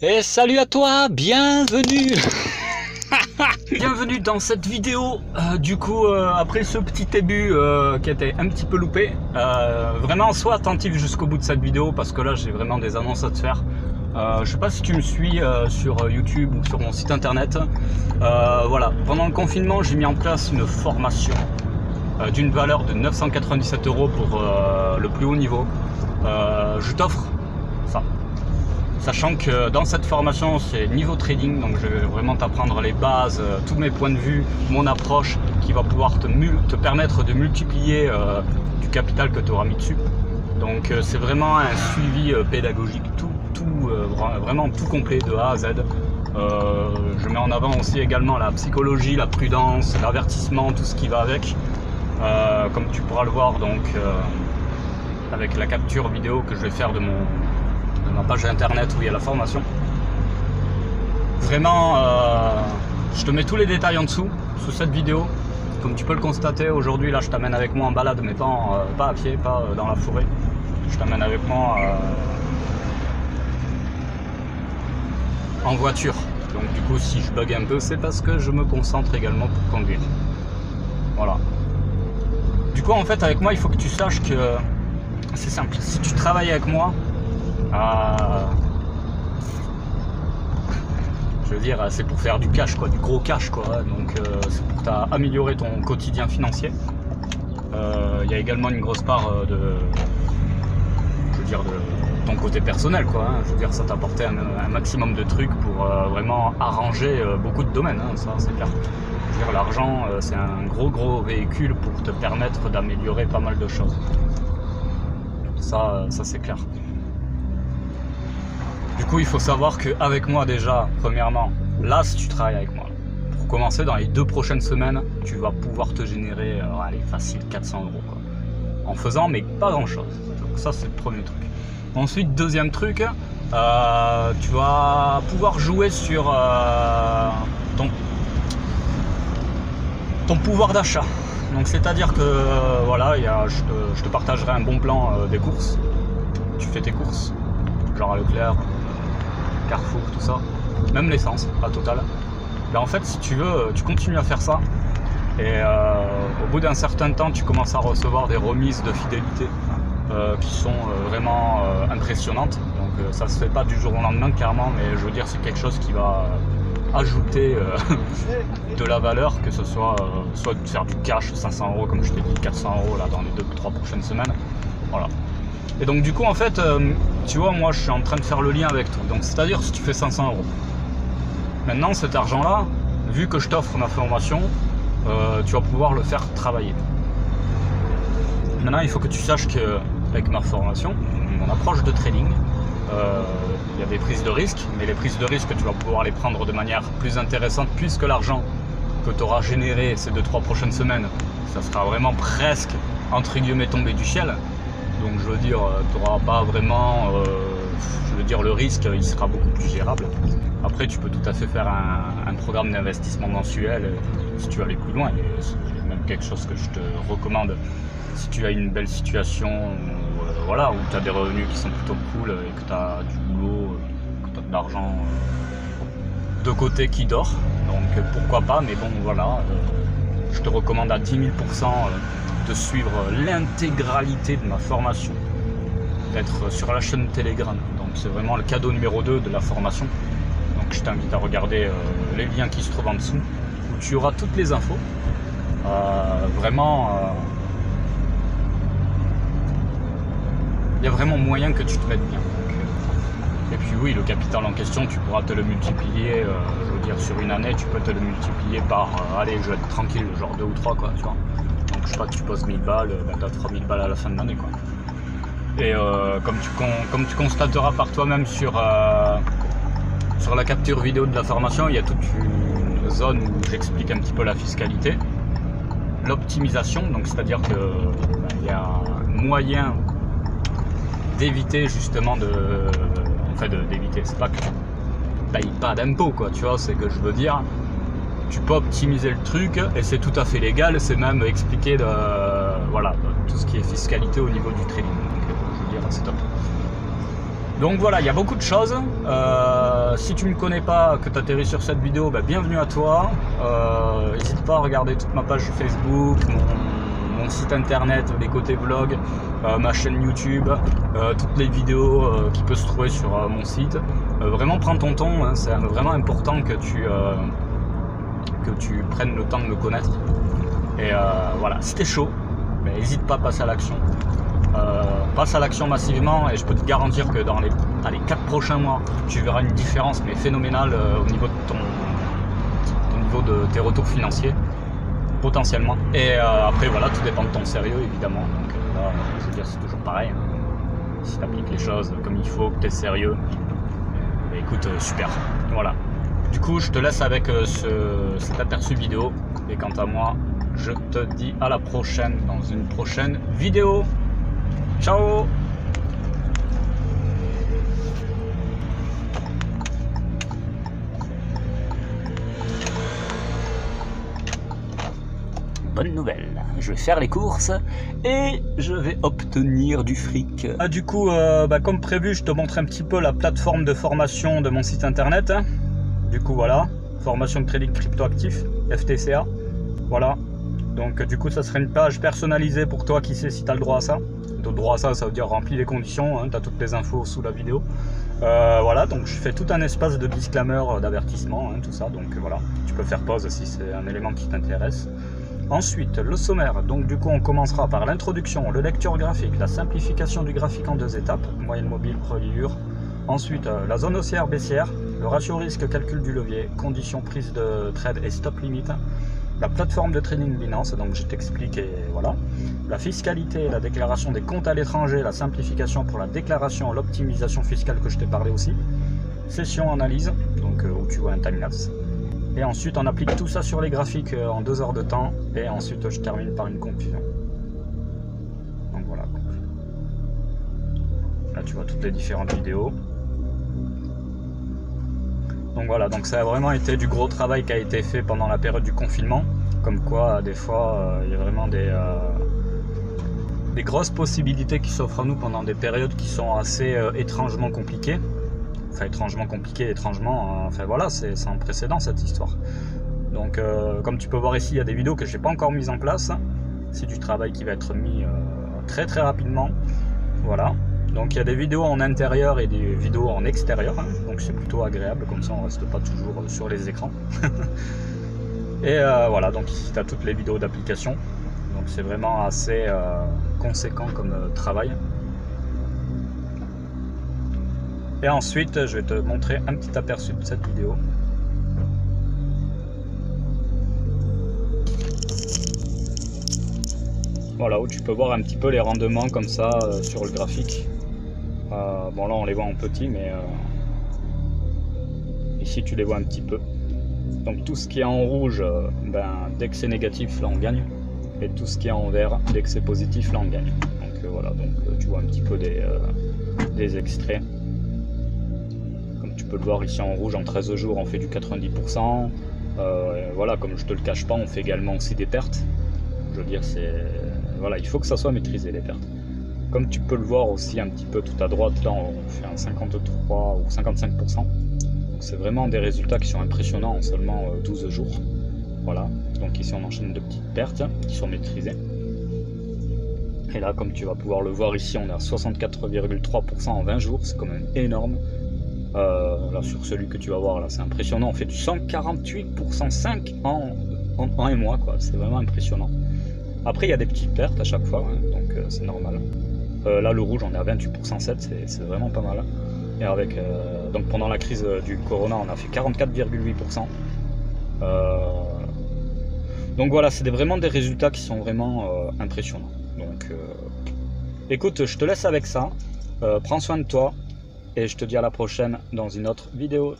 Et salut à toi, bienvenue. Bienvenue dans cette vidéo. Après ce petit début qui était un petit peu loupé, vraiment sois attentif jusqu'au bout de cette vidéo parce que là j'ai vraiment des annonces à te faire. Je sais pas si tu me suis sur YouTube ou sur mon site internet. Voilà, pendant le confinement j'ai mis en place une formation d'une valeur de 997 € pour le plus haut niveau. Je t'offre ça. Sachant que dans cette formation, c'est niveau trading, donc je vais vraiment t'apprendre les bases, tous mes points de vue, mon approche qui va pouvoir te permettre de multiplier du capital que tu auras mis dessus. Donc c'est vraiment un suivi pédagogique, vraiment tout complet de A à Z. Je mets en avant aussi également la psychologie, la prudence, l'avertissement, tout ce qui va avec. Comme tu pourras le voir donc avec la capture vidéo que je vais faire de ma page internet où il y a la formation. Vraiment, je te mets tous les détails en dessous, sous cette vidéo. Comme tu peux le constater, aujourd'hui, là, je t'amène avec moi en balade, mais pas à pied, pas dans la forêt. Je t'amène avec moi en voiture. Donc du coup, si je bug un peu, c'est parce que je me concentre également pour conduire. Voilà. Du coup, en fait, avec moi, il faut que tu saches que c'est simple. Si tu travailles avec moi, je veux dire, c'est pour faire du cash, quoi, du gros cash, quoi. Donc c'est pour améliorer ton quotidien financier. Il y a également une grosse part de ton côté personnel, quoi. Je veux dire, ça t'apportait un maximum de trucs pour vraiment arranger beaucoup de domaines, hein, ça c'est clair. Je veux dire, l'argent, c'est un gros véhicule pour te permettre d'améliorer pas mal de choses. Ça c'est clair. Du coup, il faut savoir qu'avec moi déjà, premièrement, là, si tu travailles avec moi, pour commencer, dans les 2 prochaines semaines, tu vas pouvoir te générer, allez, facile 400 €, quoi, en faisant, mais pas grand-chose. Donc ça, c'est le premier truc. Ensuite, deuxième truc, tu vas pouvoir jouer sur ton pouvoir d'achat. Donc, c'est-à-dire que, voilà, je te partagerai un bon plan des courses. Tu fais tes courses, genre à Leclerc, Carrefour, tout ça, même l'essence, pas Total. En fait, si tu veux, tu continues à faire ça et au bout d'un certain temps, tu commences à recevoir des remises de fidélité qui sont vraiment impressionnantes. Donc ça se fait pas du jour au lendemain, clairement, mais je veux dire, c'est quelque chose qui va ajouter de la valeur, que ce soit soit de faire du cash, 500 € comme je t'ai dit, 400 € là dans les 2-3 prochaines semaines. Voilà. Et donc du coup, en fait, tu vois, moi je suis en train de faire le lien avec toi. Donc c'est-à-dire, si tu fais 500 €, maintenant cet argent-là, vu que je t'offre ma formation, tu vas pouvoir le faire travailler. Maintenant, il faut que tu saches qu'avec ma formation, mon approche de trading, il y a des prises de risque, mais les prises de risque, tu vas pouvoir les prendre de manière plus intéressante, puisque l'argent que tu auras généré ces 2-3 prochaines semaines, ça sera vraiment presque, entre guillemets, tombé du ciel. Donc je veux dire, tu n'auras pas vraiment, le risque, il sera beaucoup plus gérable. Après, tu peux tout à fait faire un programme d'investissement mensuel si tu veux aller plus loin. Et c'est même quelque chose que je te recommande si tu as une belle situation, voilà, où tu as des revenus qui sont plutôt cool et que tu as du boulot, que tu as de l'argent de côté qui dort. Donc pourquoi pas, mais bon voilà, je te recommande à 10 000 % de suivre l'intégralité de ma formation, d'être sur la chaîne Telegram. Donc c'est vraiment le cadeau numéro 2 de la formation. Donc je t'invite à regarder les liens qui se trouvent en dessous, où tu auras toutes les infos. Vraiment, il y a vraiment moyen que tu te mettes bien. Et puis oui, le capital en question, tu pourras te le multiplier, je veux dire, sur une année, tu peux te le multiplier par, allez, je vais être tranquille, genre 2 ou 3, quoi, tu vois. Donc je sais pas, tu poses 1000 balles, ben tu as 3000 balles à la fin de l'année, quoi. Et comme tu constateras par toi-même sur la capture vidéo de la formation, il y a toute une zone où j'explique un petit peu la fiscalité, l'optimisation, donc c'est-à-dire que il y a moyen d'éviter justement d'éviter, c'est pas que tu payes pas d'impôts, quoi, tu vois, c'est que je veux dire, tu peux optimiser le truc et c'est tout à fait légal, c'est même expliqué voilà, tout ce qui est fiscalité au niveau du trading. Donc je veux dire, c'est top. Donc voilà, il y a beaucoup de choses. Si tu ne me connais pas, que tu atterris sur cette vidéo, bienvenue à toi. N'hésite pas à regarder toute ma page Facebook, mon site internet, les côtés vlog, ma chaîne YouTube, toutes les vidéos qui peuvent se trouver sur mon site. Vraiment prends ton temps, hein, c'est vraiment important que tu prennes le temps de me connaître. Et voilà, si t'es chaud, n'hésite pas à passer à l'action. Passe à l'action massivement et je peux te garantir que dans les 4 prochains mois, tu verras une différence mais phénoménale au niveau de tes retours financiers, potentiellement. Et après voilà, tout dépend de ton sérieux évidemment. Donc là, je veux dire, c'est toujours pareil. Hein. Si tu appliques les choses comme il faut, que tu es sérieux, écoute, super. Voilà. Du coup, je te laisse avec cet aperçu vidéo. Et quant à moi, je te dis à la prochaine dans une prochaine vidéo. Ciao! Bonne nouvelle, je vais faire les courses et je vais obtenir du fric. Du coup, comme prévu, je te montre un petit peu la plateforme de formation de mon site internet. Hein. Du coup, voilà, formation de trading cryptoactif, FTCA. Voilà. Donc du coup ça serait une page personnalisée pour toi qui sait si tu as le droit à ça. Donc droit à ça, ça veut dire remplir les conditions, hein, tu as toutes les infos sous la vidéo. Voilà, donc je fais tout un espace de disclaimer, d'avertissement, hein, tout ça. Donc voilà, tu peux faire pause si c'est un élément qui t'intéresse. Ensuite, le sommaire. Donc du coup on commencera par l'introduction, le lecture graphique, la simplification du graphique en 2 étapes, moyenne mobile, reliure. Ensuite, la zone haussière baissière, le ratio risque, calcul du levier, conditions prise de trade et stop limit. La plateforme de trading Binance, donc je t'explique et voilà. La fiscalité, la déclaration des comptes à l'étranger, la simplification pour la déclaration, l'optimisation fiscale que je t'ai parlé aussi. Session analyse, donc où tu vois un timelapse. Et ensuite on applique tout ça sur les graphiques en 2 heures de temps. Et ensuite je termine par une conclusion. Donc voilà. Là tu vois toutes les différentes vidéos. Donc voilà, donc ça a vraiment été du gros travail qui a été fait pendant la période du confinement. Comme quoi, des fois, il y a vraiment des grosses possibilités qui s'offrent à nous pendant des périodes qui sont assez étrangement compliquées. Enfin, étrangement compliquées, étrangement, enfin voilà, c'est sans précédent cette histoire. Donc, comme tu peux voir ici, il y a des vidéos que je n'ai pas encore mises en place. C'est du travail qui va être mis très très rapidement. Voilà. Donc il y a des vidéos en intérieur et des vidéos en extérieur, hein. Donc c'est plutôt agréable, comme ça on ne reste pas toujours sur les écrans. Et voilà, donc ici tu as toutes les vidéos d'application, donc c'est vraiment assez conséquent comme travail. Et ensuite je vais te montrer un petit aperçu de cette vidéo. Voilà, où tu peux voir un petit peu les rendements comme ça sur le graphique. Bon là on les voit en petit, mais ici tu les vois un petit peu. Donc tout ce qui est en rouge, dès que c'est négatif là on gagne. Et tout ce qui est en vert, dès que c'est positif là on gagne. Donc voilà, donc tu vois un petit peu des extraits. Comme tu peux le voir ici en rouge, en 13 jours on fait du 90%. Voilà, comme je te le cache pas, on fait également aussi des pertes. Je veux dire, voilà, il faut que ça soit maîtrisé les pertes. Comme tu peux le voir aussi un petit peu tout à droite, là on fait un 53 ou 55%. Donc c'est vraiment des résultats qui sont impressionnants en seulement 12 jours. Voilà, donc ici on enchaîne de petites pertes qui sont maîtrisées. Et là, comme tu vas pouvoir le voir ici, on est à 64,3% en 20 jours, c'est quand même énorme. Là sur celui que tu vas voir là, c'est impressionnant, on fait du 148% 5 en un mois, quoi. C'est vraiment impressionnant. Après il y a des petites pertes à chaque fois, hein, donc c'est normal. Là le rouge on est à 28% 7, c'est vraiment pas mal. Et avec donc pendant la crise du corona on a fait 44,8%. Donc voilà, c'est vraiment des résultats qui sont vraiment impressionnants. Donc écoute, je te laisse avec ça, prends soin de toi et je te dis à la prochaine dans une autre vidéo.